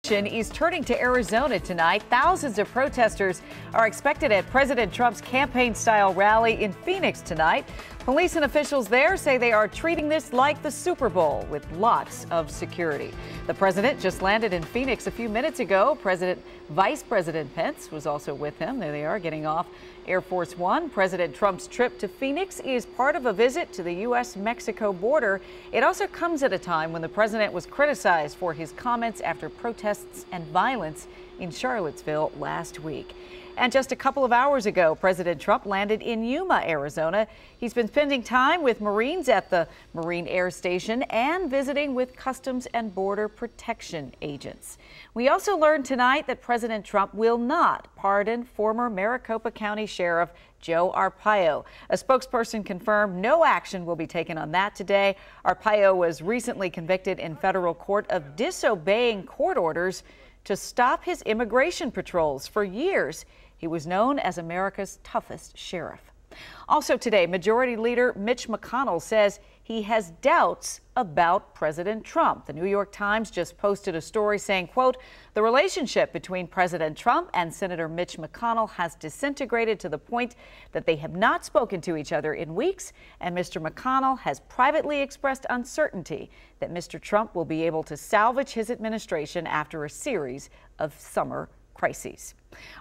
attention is turning to Arizona tonight. Thousands of protesters are expected at President Trump's campaign-style rally in Phoenix tonight. Police and officials there say they are treating this like the Super Bowl with lots of security. The president just landed in Phoenix a few minutes ago. Vice President Pence was also with him. There they are getting off Air Force One. President Trump's trip to Phoenix is part of a visit to the U.S.-Mexico border. It also comes at a time when the president was criticized for his comments after protests and violence in Charlottesville last week. And just a couple of hours ago, President Trump landed in Yuma, Arizona. He's been spending time with Marines at the Marine Air Station and visiting with Customs and Border Protection agents. We also learned tonight that President Trump will not pardon former Maricopa County Sheriff Joe Arpaio. A spokesperson confirmed no action will be taken on that today. Arpaio was recently convicted in federal court of disobeying court orders to stop his immigration patrols. For years, he was known as America's toughest sheriff. Also today, Majority Leader Mitch McConnell says he has doubts about President Trump. The New York Times just posted a story saying, quote, the relationship between President Trump and Senator Mitch McConnell has disintegrated to the point that they have not spoken to each other in weeks, and Mr. McConnell has privately expressed uncertainty that Mr. Trump will be able to salvage his administration after a series of summer crises.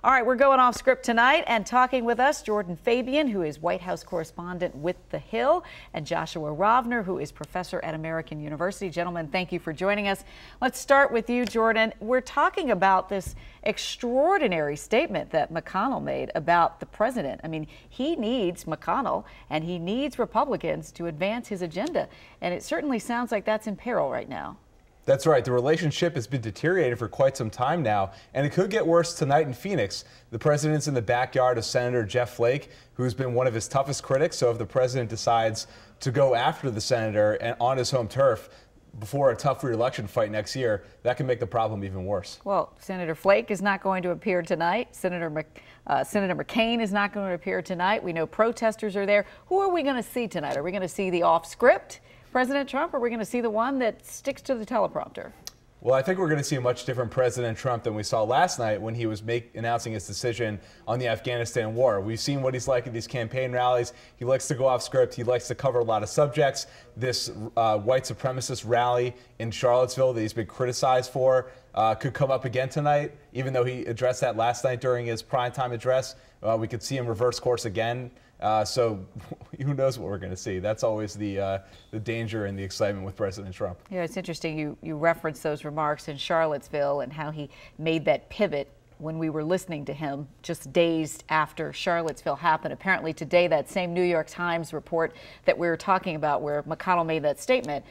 All right, we're going off script tonight, and talking with us, Jordan Fabian, who is White House correspondent with The Hill, and Joshua Rovner, who is professor at American University. Gentlemen, thank you for joining us. Let's start with you, Jordan. We're talking about this extraordinary statement that McConnell made about the president. I mean, he needs McConnell and he needs Republicans to advance his agenda, and it certainly sounds like that's in peril right now. That's right. The relationship has been deteriorating for quite some time now, and it could get worse tonight in Phoenix. The president's in the backyard of Senator Jeff Flake, who's been one of his toughest critics. So if the president decides to go after the senator and on his home turf before a tough re-election fight next year, that can make the problem even worse. Well, Senator Flake is not going to appear tonight. Senator McCain is not going to appear tonight. We know protesters are there. Who are we going to see tonight? Are we going to see the off-script President Trump, or are we going to see the one that sticks to the teleprompter? Well, I think we're going to see a much different President Trump than we saw last night when he was announcing his decision on the Afghanistan war. We've seen what he's like at these campaign rallies. He likes to go off script. He likes to cover a lot of subjects. This white supremacist rally in Charlottesville that he's been criticized for could come up again tonight, even though he addressed that last night during his primetime address. We could see him reverse course again. So who knows what we're going to see. That's always the danger and the excitement with President Trump. Yeah, it's interesting. You referenced those remarks in Charlottesville and how he made that pivot when we were listening to him just days after Charlottesville happened. Apparently today, that same New York Times report that we were talking about where McConnell made that statement,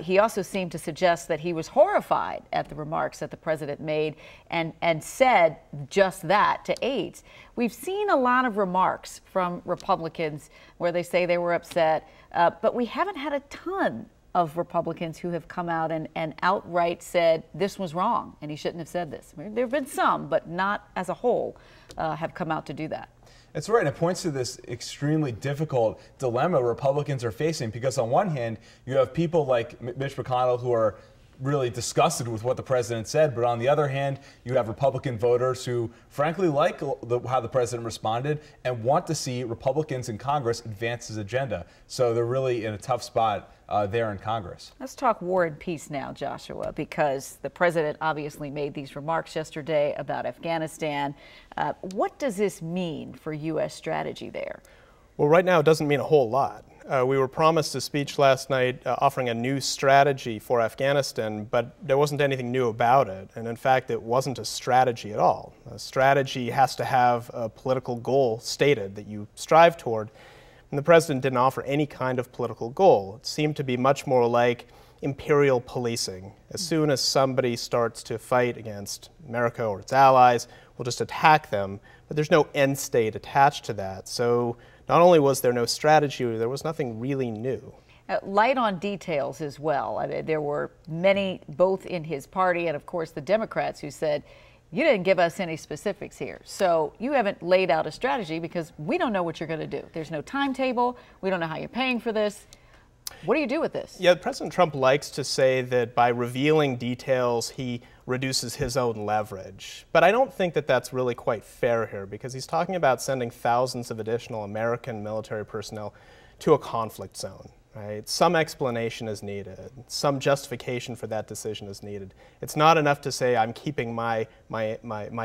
he also seemed to suggest that he was horrified at the remarks that the president made and said just that to aides. We've seen a lot of remarks from Republicans where they say they were upset, but we haven't had a ton of Republicans who have come out and outright said this was wrong and he shouldn't have said this. I mean, there have been some, but not as a whole have come out to do that. That's right, and it points to this extremely difficult dilemma Republicans are facing, because on one hand, you have people like Mitch McConnell who are really disgusted with what the president said, but on the other hand, you have Republican voters who frankly like how the president responded and want to see Republicans in Congress advance his agenda. So they're really in a tough spot there in Congress. Let's talk war and peace now, Joshua, because the president obviously made these remarks yesterday about Afghanistan. What does this mean for U.S. strategy there? Well, right now it doesn't mean a whole lot. We were promised a speech last night offering a new strategy for Afghanistan, but there wasn't anything new about it. And in fact, it wasn't a strategy at all. A strategy has to have a political goal stated that you strive toward. And the president didn't offer any kind of political goal. It seemed to be much more like imperial policing. As soon as somebody starts to fight against America or its allies, we'll just attack them. But there's no end state attached to that. So not only was there no strategy, there was nothing really new. Light on details as well. I mean, there were many, both in his party and, of course, the Democrats, who said, you didn't give us any specifics here. So you haven't laid out a strategy because we don't know what you're going to do. There's no timetable. We don't know how you're paying for this. What do you do with this? Yeah, President Trump likes to say that by revealing details, he reduces his own leverage. But I don't think that that's really quite fair here, because he's talking about sending thousands of additional American military personnel to a conflict zone. Right? Some explanation is needed. Some justification for that decision is needed. It's not enough to say I'm keeping my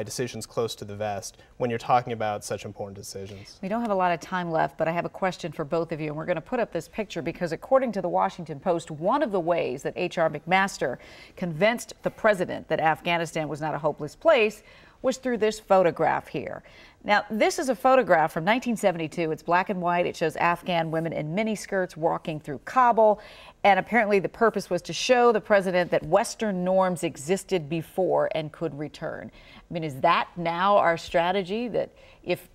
decisions close to the vest when you're talking about such important decisions. We don't have a lot of time left, but I have a question for both of you, and we're going to put up this picture because according to the Washington Post, one of the ways that H.R. McMaster convinced the president that Afghanistan was not a hopeless place was through this photograph here. Now, this is a photograph from 1972. It's black and white. It shows Afghan women in miniskirts walking through Kabul. And apparently the purpose was to show the president that Western norms existed before and could return. I mean, is that now our strategy, that if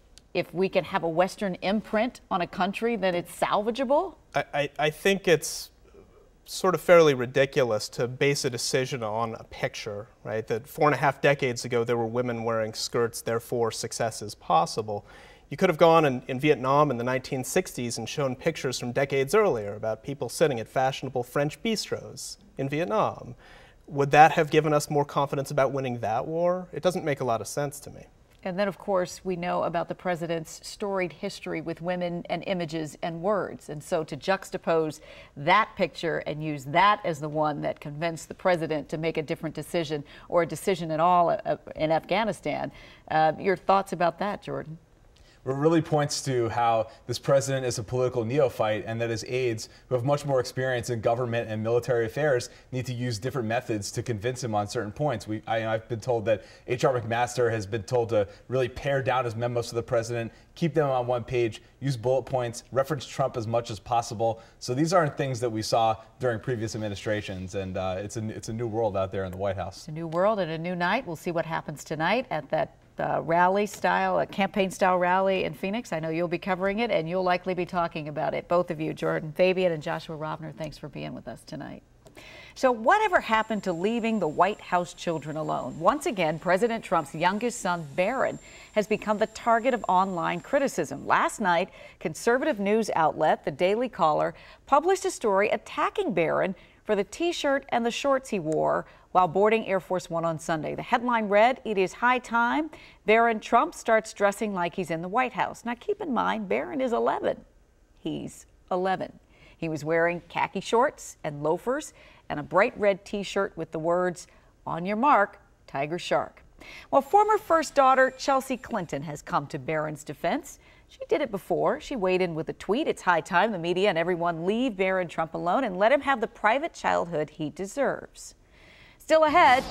we can have a Western imprint on a country, then it's salvageable? I think it's sort of fairly ridiculous to base a decision on a picture, right? That 4.5 decades ago there were women wearing skirts, therefore success is possible. You could have gone in Vietnam in the 1960s and shown pictures from decades earlier about people sitting at fashionable French bistros in Vietnam. Would that have given us more confidence about winning that war? It doesn't make a lot of sense to me. And then, of course, we know about the president's storied history with women and images and words. And so to juxtapose that picture and use that as the one that convinced the president to make a different decision, or a decision at all in Afghanistan, your thoughts about that, Jordan? It really points to how this president is a political neophyte, and that his aides, who have much more experience in government and military affairs, need to use different methods to convince him on certain points. I've been told that H.R. McMaster has been told to really pare down his memos to the president, keep them on one page, use bullet points, reference Trump as much as possible. So these aren't things that we saw during previous administrations, and it's a new world out there in the White House. It's a new world and a new night. We'll see what happens tonight at that campaign-style rally in Phoenix. I know you'll be covering it, and you'll likely be talking about it. Both of you, Jordan Fabian and Joshua Rovner, thanks for being with us tonight. So whatever happened to leaving the White House children alone? Once again, President Trump's youngest son, Barron, has become the target of online criticism. Last night, conservative news outlet The Daily Caller published a story attacking Barron for the T-shirt and the shorts he wore while boarding Air Force One on Sunday. The headline read, "It is high time Barron Trump starts dressing like he's in the White House." Now keep in mind, Barron is 11. He's 11. He was wearing khaki shorts and loafers and a bright red T-shirt with the words, "On your mark, Tiger Shark." Well, former first daughter Chelsea Clinton has come to Barron's defense. She did it before. She weighed in with a tweet. "It's high time the media and everyone leave Barron Trump alone and let him have the private childhood he deserves." Still ahead,